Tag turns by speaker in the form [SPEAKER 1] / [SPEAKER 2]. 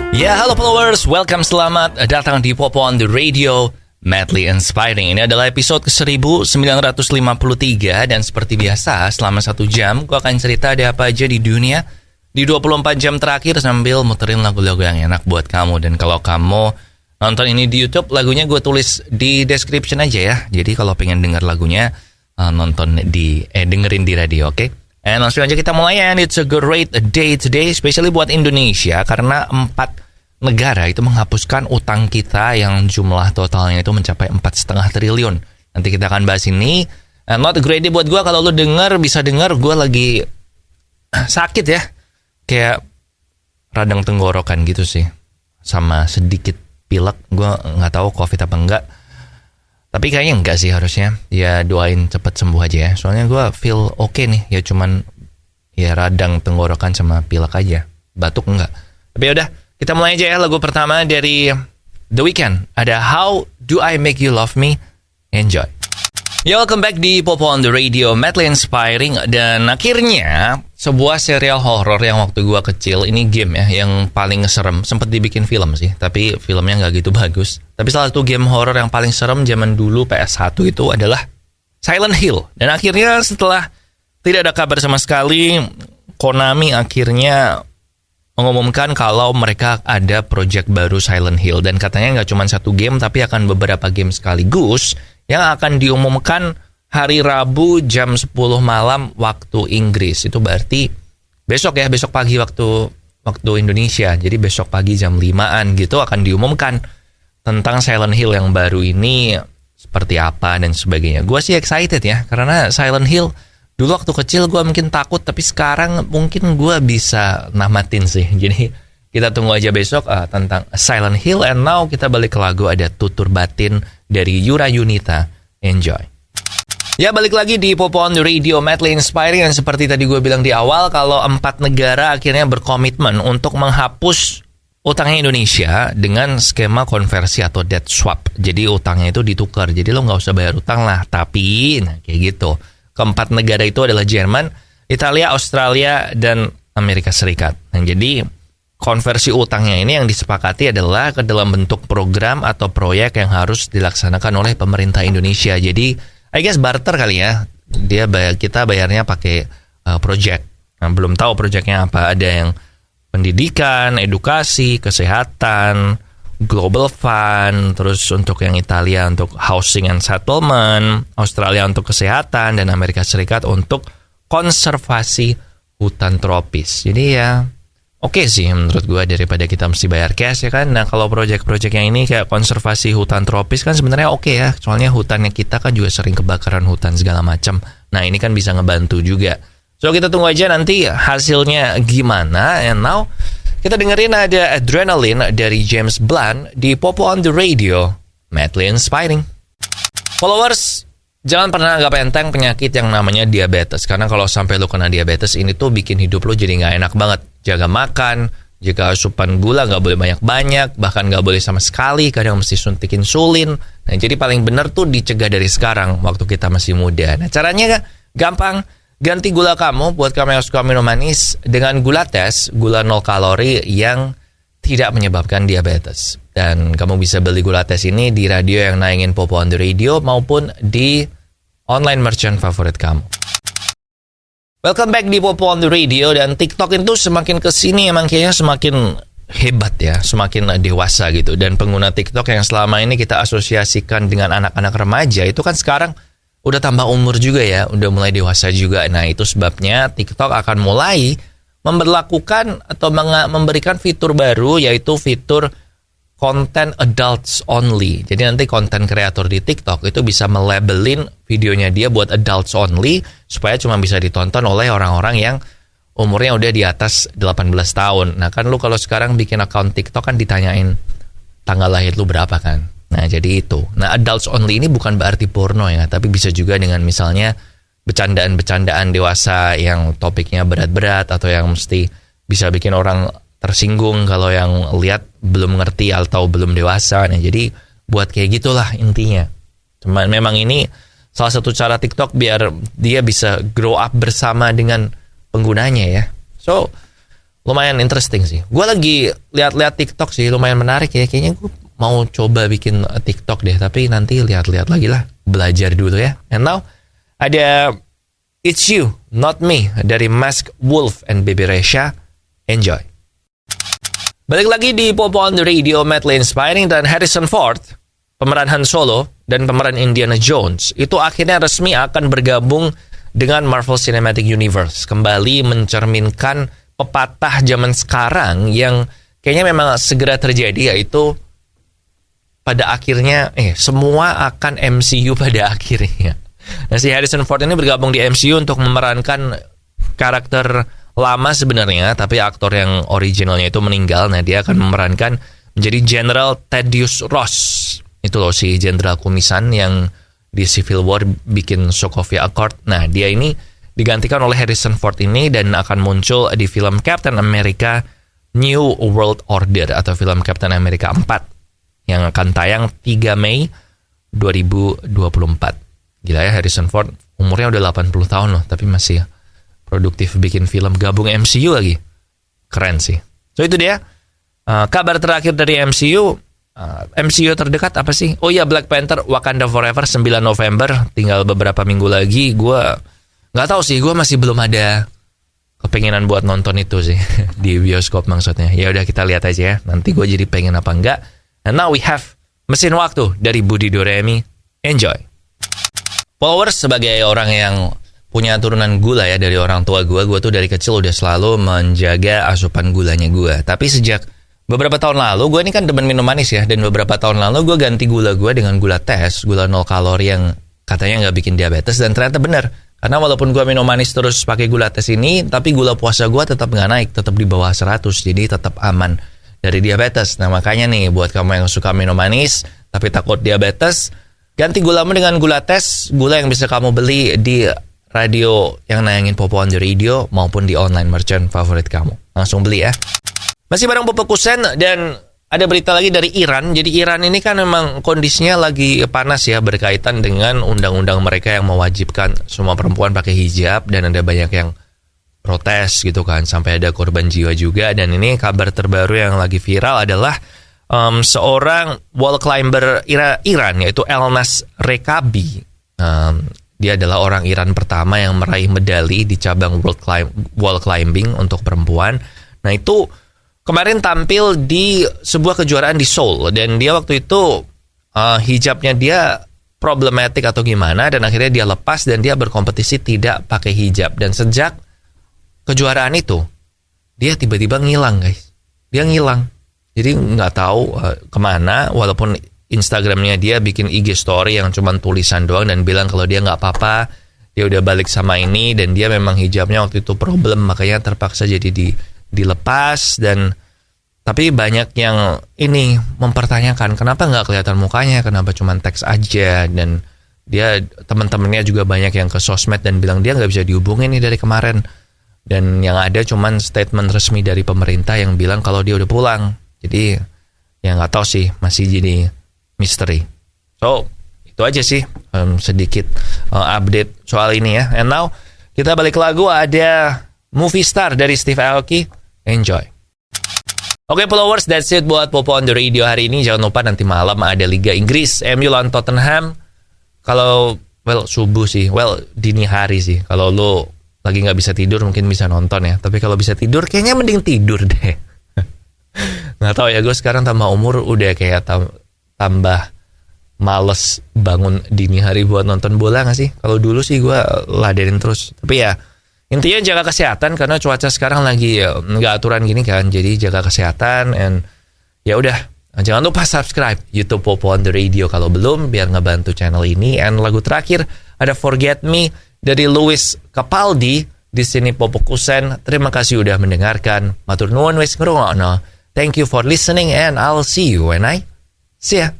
[SPEAKER 1] Ya, halo followers, welcome, selamat datang di Popo on the Radio, Madly Inspiring. Ini adalah episode ke-1953 dan seperti biasa selama 1 jam gue akan cerita ada apa aja di dunia di 24 jam terakhir sambil muterin lagu-lagu yang enak buat kamu. Dan kalau kamu nonton ini di YouTube, lagunya gue tulis di description aja ya. Jadi kalau pengen denger lagunya, dengerin di radio, oke? And langsung aja kita mulai, and it's a great day today, especially buat Indonesia, karena 4 negara itu menghapuskan utang kita yang jumlah totalnya itu mencapai 4,5 triliun. Nanti kita akan bahas ini. And not a great day buat gue, kalau lu bisa denger gue lagi sakit ya. Kayak radang tenggorokan gitu sih. Sama sedikit pilek, gue gak tahu COVID apa enggak. Tapi kayaknya enggak sih harusnya. Ya doain cepet sembuh aja ya. Soalnya gue feel okay nih. Ya cuman ya radang tenggorokan sama pilek aja. Batuk enggak. Tapi yaudah, kita mulai aja ya. Lagu pertama dari The Weeknd. Ada How Do I Make You Love Me. Enjoy. Ya, welcome back di Popo on the Radio, Madly Inspiring. Dan akhirnya sebuah serial horror yang waktu gue kecil, ini game ya, yang paling serem. Sempet dibikin film sih, tapi filmnya gak gitu bagus. Tapi salah satu game horror yang paling serem zaman dulu PS1 itu adalah Silent Hill. Dan akhirnya setelah tidak ada kabar sama sekali, Konami akhirnya mengumumkan kalau mereka ada project baru Silent Hill. Dan katanya nggak cuma 1 game, tapi akan beberapa game sekaligus yang akan diumumkan hari Rabu jam 10 malam waktu Inggris. Itu berarti besok ya, besok pagi waktu Indonesia. Jadi besok pagi jam 5-an gitu akan diumumkan tentang Silent Hill yang baru ini seperti apa dan sebagainya. Gue sih excited ya, karena Silent Hill dulu waktu kecil gue mungkin takut, tapi sekarang mungkin gue bisa namatin sih. Jadi kita tunggu aja besok tentang Silent Hill. And now kita balik ke lagu, ada Tutur Batin dari Yura Yunita. Enjoy. Ya, balik lagi di Popo on the Radio, Madly Inspiring. Dan seperti tadi gue bilang di awal, kalau 4 negara akhirnya berkomitmen untuk menghapus utangnya Indonesia dengan skema konversi atau debt swap. Jadi utangnya itu ditukar, jadi lo gak usah bayar utang lah. Tapi, kayak gitu. Keempat negara itu adalah Jerman, Italia, Australia, dan Amerika Serikat. Nah, jadi konversi utangnya ini yang disepakati adalah ke dalam bentuk program atau proyek yang harus dilaksanakan oleh pemerintah Indonesia. Jadi, I guess barter kali ya. Kita bayarnya pakai project. Nah, belum tahu projectnya apa. Ada yang pendidikan, edukasi, kesehatan, Global Fund, terus untuk yang Italia untuk housing and settlement, Australia untuk kesehatan, dan Amerika Serikat untuk konservasi hutan tropis. Jadi ya oke sih menurut gue, daripada kita mesti bayar cash ya kan. Nah, kalau project-project yang ini kayak konservasi hutan tropis kan sebenarnya oke ya. Soalnya hutannya kita kan juga sering kebakaran hutan segala macam. Nah, ini kan bisa ngebantu juga. So kita tunggu aja nanti hasilnya gimana. And now kita dengerin ada Adrenaline dari James Blunt di Popo on the Radio, Madly Inspiring. Followers, jangan pernah anggap enteng penyakit yang namanya diabetes. Karena kalau sampai lo kena diabetes, ini tuh bikin hidup lo jadi gak enak banget. Jaga makan, jika asupan gula gak boleh banyak-banyak, bahkan gak boleh sama sekali, kadang mesti suntik insulin. Nah, jadi paling bener tuh dicegah dari sekarang, waktu kita masih muda. Nah, caranya gampang. Ganti gula kamu, buat kamu yang suka minum manis, dengan gula tes, gula 0 kalori yang tidak menyebabkan diabetes. Dan kamu bisa beli gula tes ini di radio yang nayangin Popo on the Radio maupun di online merchant favorit kamu. Welcome back di Popo on the Radio. Dan TikTok itu semakin kesini emang kayaknya semakin hebat ya, semakin dewasa gitu. Dan pengguna TikTok yang selama ini kita asosiasikan dengan anak-anak remaja itu kan sekarang udah tambah umur juga ya, udah mulai dewasa juga. Nah, itu sebabnya TikTok akan mulai memberlakukan atau memberikan fitur baru, yaitu fitur content adults only. Jadi nanti konten kreator di TikTok itu bisa melabelin videonya dia buat adults only, supaya cuma bisa ditonton oleh orang-orang yang umurnya udah di atas 18 tahun. Nah, kan lu kalau sekarang bikin account TikTok kan ditanyain tanggal lahir lu berapa kan. Nah, jadi itu. Nah, adults only ini bukan berarti porno ya, tapi bisa juga dengan misalnya bercandaan-bercandaan dewasa yang topiknya berat-berat atau yang mesti bisa bikin orang tersinggung kalau yang lihat belum ngerti atau belum dewasa. Nah, jadi buat kayak gitulah intinya. Cuman memang ini salah satu cara TikTok biar dia bisa grow up bersama dengan penggunanya ya. So, lumayan interesting sih. Gue lagi lihat-lihat TikTok sih, lumayan menarik ya. Kayaknya gue mau coba bikin TikTok deh, tapi nanti lihat-lihat lagi lah, belajar dulu ya. And now ada It's You, Not Me dari Mask Wolf and Baby Resha. Enjoy. Balik lagi di Pop on the Radio, Madly Inspiring, dan Harrison Ford, pemeran Han Solo dan pemeran Indiana Jones, itu akhirnya resmi akan bergabung dengan Marvel Cinematic Universe. Kembali mencerminkan pepatah zaman sekarang yang kayaknya memang segera terjadi, yaitu pada akhirnya semua akan MCU pada akhirnya. Nah, si Harrison Ford ini bergabung di MCU untuk memerankan karakter lama sebenarnya, tapi aktor yang originalnya itu meninggal. Nah, dia akan memerankan menjadi General Thaddeus Ross. Itu loh si jenderal kumisan yang di Civil War bikin Sokovia Accord. Nah, dia ini digantikan oleh Harrison Ford ini dan akan muncul di film Captain America New World Order atau film Captain America 4 yang akan tayang 3 Mei 2024. Gila ya, Harrison Ford umurnya udah 80 tahun loh, tapi masih produktif bikin film, gabung MCU lagi. Keren sih. So itu dia kabar terakhir dari MCU. MCU terdekat apa sih? Oh iya, Black Panther Wakanda Forever 9 November. Tinggal beberapa minggu lagi. Gue gak tahu sih, gue masih belum ada kepengenan buat nonton itu sih. Di bioskop maksudnya. Ya udah, kita lihat aja ya, nanti gue jadi pengen apa enggak. And now we have Mesin Waktu dari Budi Doremi. Enjoy. Followers, sebagai orang yang punya turunan gula ya dari orang tua gue tuh dari kecil udah selalu menjaga asupan gulanya gue. Tapi sejak beberapa tahun lalu, gue ini kan demen minum manis ya, dan beberapa tahun lalu gue ganti gula gue dengan gula tes, gula 0 kalori yang katanya nggak bikin diabetes, dan ternyata benar. Karena walaupun gue minum manis terus pakai gula tes ini, tapi gula puasa gue tetap nggak naik, tetap di bawah 100, jadi tetap aman dari diabetes. Nah, makanya nih, buat kamu yang suka minum manis tapi takut diabetes, ganti gulamu dengan gula tes, gula yang bisa kamu beli di radio yang nayangin Pop on the Radio maupun di online merchant favorit kamu. Langsung beli ya. Masih bareng Popo Kusen, dan ada berita lagi dari Iran. Jadi Iran ini kan memang kondisinya lagi panas ya, berkaitan dengan undang-undang mereka yang mewajibkan semua perempuan pakai hijab, dan ada banyak yang protes gitu kan, sampai ada korban jiwa juga. Dan ini kabar terbaru yang lagi viral adalah seorang wall climber Iran, yaitu Elnaz Rekabi. Dia adalah orang Iran pertama yang meraih medali di cabang wall climbing untuk perempuan. Nah, itu kemarin tampil di sebuah kejuaraan di Seoul, dan dia waktu itu hijabnya dia problematik atau gimana, dan akhirnya dia lepas dan dia berkompetisi tidak pakai hijab. Dan sejak kejuaraan itu dia tiba-tiba ngilang, guys. Dia ngilang, jadi nggak tahu kemana. Walaupun Instagramnya dia bikin IG story yang cuman tulisan doang dan bilang kalau dia nggak apa-apa, dia udah balik sama ini, dan dia memang hijabnya waktu itu problem, makanya terpaksa jadi dilepas. Dan tapi banyak yang ini mempertanyakan kenapa nggak kelihatan mukanya, kenapa cuma teks aja. Dan dia, teman-temannya juga banyak yang ke sosmed dan bilang dia nggak bisa dihubungin nih dari kemarin, dan yang ada cuman statement resmi dari pemerintah yang bilang kalau dia udah pulang. Jadi ya nggak tahu sih, masih jadi misteri. So itu aja sih sedikit update soal ini ya. And now kita balik lagu, ada Movie Star dari Steve Aoki. Enjoy. Oke, followers, that's it buat Popo on the Radio hari ini. Jangan lupa nanti malam ada Liga Inggris, MU lawan Tottenham. Kalau subuh sih, dini hari sih. Kalau lo lagi nggak bisa tidur mungkin bisa nonton ya. Tapi kalau bisa tidur kayaknya mending tidur deh. Nggak tahu ya, gue sekarang tambah umur udah kayak tambah males bangun dini hari buat nonton bola nggak sih? Kalau dulu sih gue ladenin terus. Tapi ya intinya jaga kesehatan, karena cuaca sekarang lagi nggak aturan gini kan. Jadi jaga kesehatan, and ya udah, jangan lupa subscribe YouTube Popo on the Radio kalau belum, biar ngebantu channel ini. And lagu terakhir ada Forget Me dari Louis Capaldi. Di sini Popo Kusen. Terima kasih udah mendengarkan. Matur nuwun wis ngrungokno. Thank you for listening, and I'll see you when I see ya.